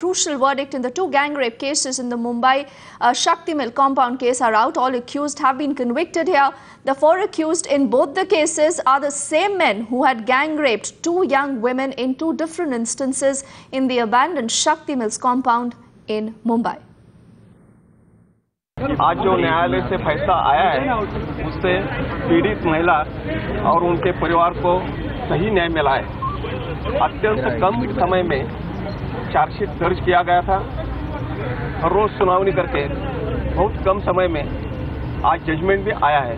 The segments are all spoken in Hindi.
Crucial verdict in the two gang rape cases in the Mumbai Shakti Mill compound case are out. All accused have been convicted here. The four accused in both the cases are the same men who had gang raped two young women in two different instances in the abandoned Shakti Mills compound in Mumbai. आज जो न्यायालय से फैसला आया है उससे पीड़ित महिला और उनके परिवार को सही न्याय मिला है। अत्यंत कम समय में चार्जशीट दर्ज किया गया था। हर रोज सुनावनी करके बहुत कम समय में आज जजमेंट भी आया है।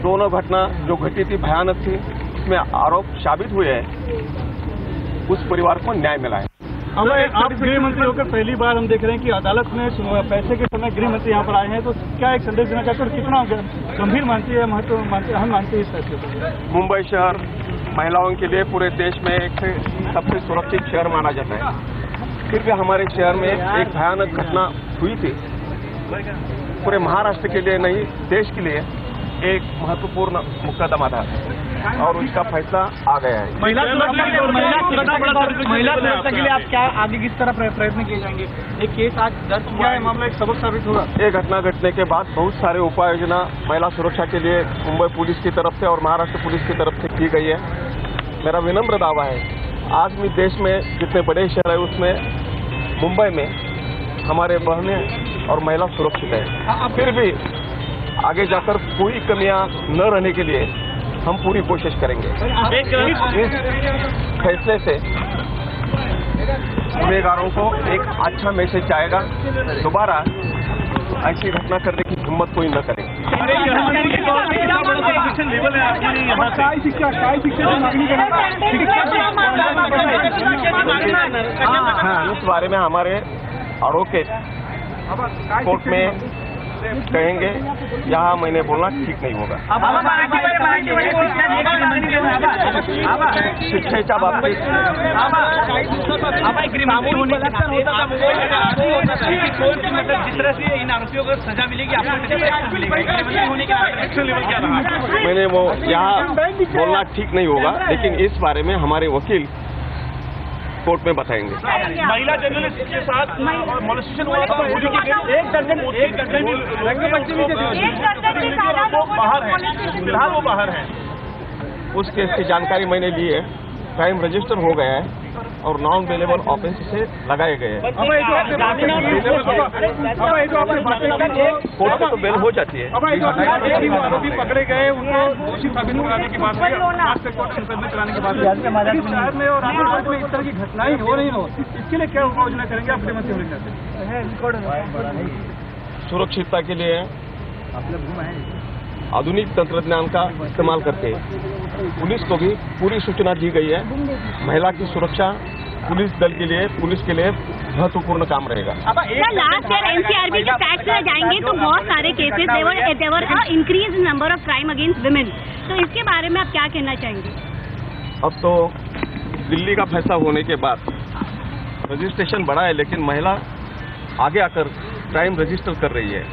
दोनों घटना जो घटी थी भयानक थी, उसमें आरोप साबित हुए हैं, उस परिवार को न्याय मिला है। आप गृह मंत्री होकर पहली बार हम देख रहे हैं कि अदालत में पैसे के समय गृह मंत्री यहाँ पर आए हैं, तो क्या एक संदेश देना चाहते हैं और कितना गंभीर मानती है, महत्व मानती है, अहम मानती है इस फैसले को? मुंबई शहर महिलाओं के लिए पूरे देश में एक सबसे सुरक्षित शहर माना जाता है। फिर भी हमारे शहर में एक भयानक घटना हुई थी। पूरे महाराष्ट्र के लिए नहीं, देश के लिए एक महत्वपूर्ण मुकदमा था और उसका फैसला आ गया है। महिला सुरक्षा के लिए आप क्या आगे किस तरह प्रयत्न किए जाएंगे? एक केस आज दर्ज हुआ है, मामला एक सबक साबित होगा। ये घटना घटने के बाद बहुत सारे उपाय योजना महिला सुरक्षा के लिए मुंबई पुलिस की तरफ से और महाराष्ट्र पुलिस की तरफ से की गई है। मेरा विनम्र दावा है, आज भी देश में जितने बड़े शहर है उसमें मुंबई में हमारे बहनें और महिला सुरक्षित है। फिर भी आगे जाकर कोई कमियां न रहने के लिए हम पूरी कोशिश करेंगे। इस फैसले से गुनहगारों को एक अच्छा मैसेज जाएगा, दोबारा ऐसी घटना करने की हिम्मत कोई न करे। इस बारे में हमारे एडवोकेट कोर्ट में कहेंगे, यहाँ मैंने बोलना ठीक नहीं होगा। शिक्षेच्या बाबतीत इन आरोपियों को सजा मिलेगी, मैंने वो यहाँ बोलना ठीक नहीं होगा, लेकिन इस बारे में हमारे वकील कोर्ट में बताएंगे। महिला जर्नलिस्ट के साथ मॉलेस्टेशन हुआ था, एक दर्जन वो बाहर है। उस केस की जानकारी मैंने ली है, क्राइम रजिस्टर हो गया है और नॉन अवेलेबल ऑफेंस से लगाए गए हैं। कोर्ट में तो बेल हो जाती है। आरोपी पकड़े गए, उनको दोषी साबित कराने की बात कराने की बात शहर में और आसपास में इस तरह की घटनाएं हो रही हो, इसके लिए क्या योजना करेंगे आप? गृहमंत्री होने चाहते हैं सुरक्षितता के लिए आधुनिक तंत्रज्ञान का इस्तेमाल करके पुलिस को भी पूरी सूचना दी गई है। महिला की सुरक्षा पुलिस दल के लिए, पुलिस के लिए महत्वपूर्ण काम रहेगा। लास्ट ईयर एनसीआरबी के फैक्ट्स में जाएंगे तो बहुत सारे केसेस देवर increase in number of crime against women, तो इसके बारे में आप क्या कहना चाहेंगे? अब तो दिल्ली का फैसला होने के बाद रजिस्ट्रेशन बढ़ा है, लेकिन महिला आगे आकर क्राइम रजिस्टर कर रही है,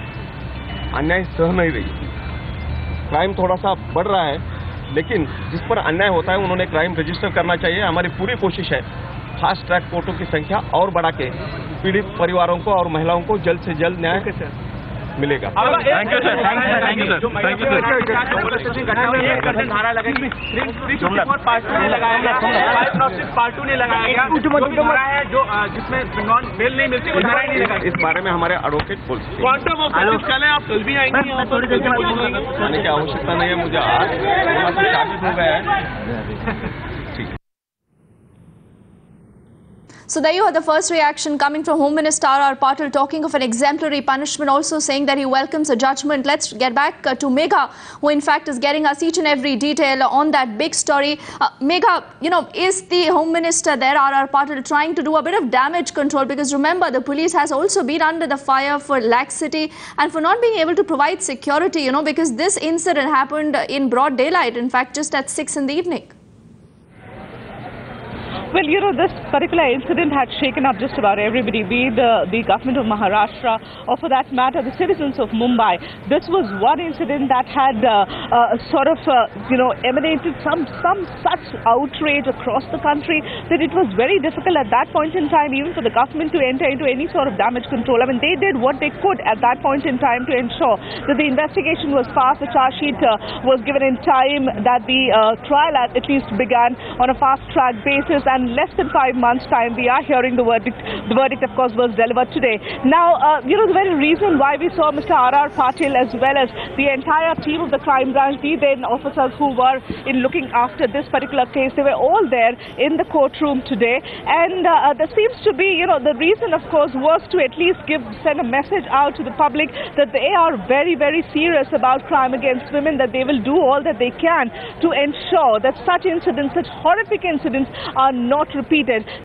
अन्याय सह नहीं रही। क्राइम थोड़ा सा बढ़ रहा है, लेकिन जिस पर अन्याय होता है उन्होंने क्राइम रजिस्टर करना चाहिए। हमारी पूरी कोशिश है फास्ट ट्रैक कोर्टों की संख्या और बढ़ा के पीड़ित परिवारों को और महिलाओं को जल्द से जल्द न्याय मिलेगा। Thank you sir, thank you sir, thank you sir. धारा लगाएगी, पार्ट 2 ने लगाया गया, पार्ट 2 ने लगाया गया, जो जिसमें नॉन बेल नहीं मिलती, इस बारे में हमारे एडवोकेट बोल सकते हैं। क्वांटम ऑफ जस्टिस कल है, आप कल भी आएंगे? आने की आवश्यकता नहीं है, मुझे आज साबित हो गया है। So there you are, the first reaction coming from Home Minister R.R. Patil, talking of an exemplary punishment, also saying that he welcomes a judgment. Let's get back to Megha, who in fact is getting us each and every detail on that big story. Megha, is the Home Minister there, R.R. Patil, trying to do a bit of damage control? Because remember, the police has also been under the fire for laxity and for not being able to provide security, because this incident happened in broad daylight, in fact, just at 6 in the evening. Well, you know, this particular incident had shaken up just about everybody, be it the government of Maharashtra or for that matter the citizens of Mumbai. This was one incident that had emanated some such outrage across the country that it was very difficult at that point in time even for the government to enter into any sort of damage control. I mean, they did what they could at that point in time to ensure that the investigation was passed, the charge sheet was given in time, that the trial at least began on a fast-track basis, and less than 5 months' time we are hearing the verdict. The verdict, of course, was delivered today. Now, you know, the very reason why we saw Mr. R.R. Patil as well as the entire team of the crime branch, the then officers who were in looking after this particular case, they were all there in the courtroom today, and there seems to be, you know, the reason, of course, was to at least send a message out to the public that they are very, very serious about crime against women, that they will do all that they can to ensure that such incidents, such horrific incidents, are not repeated.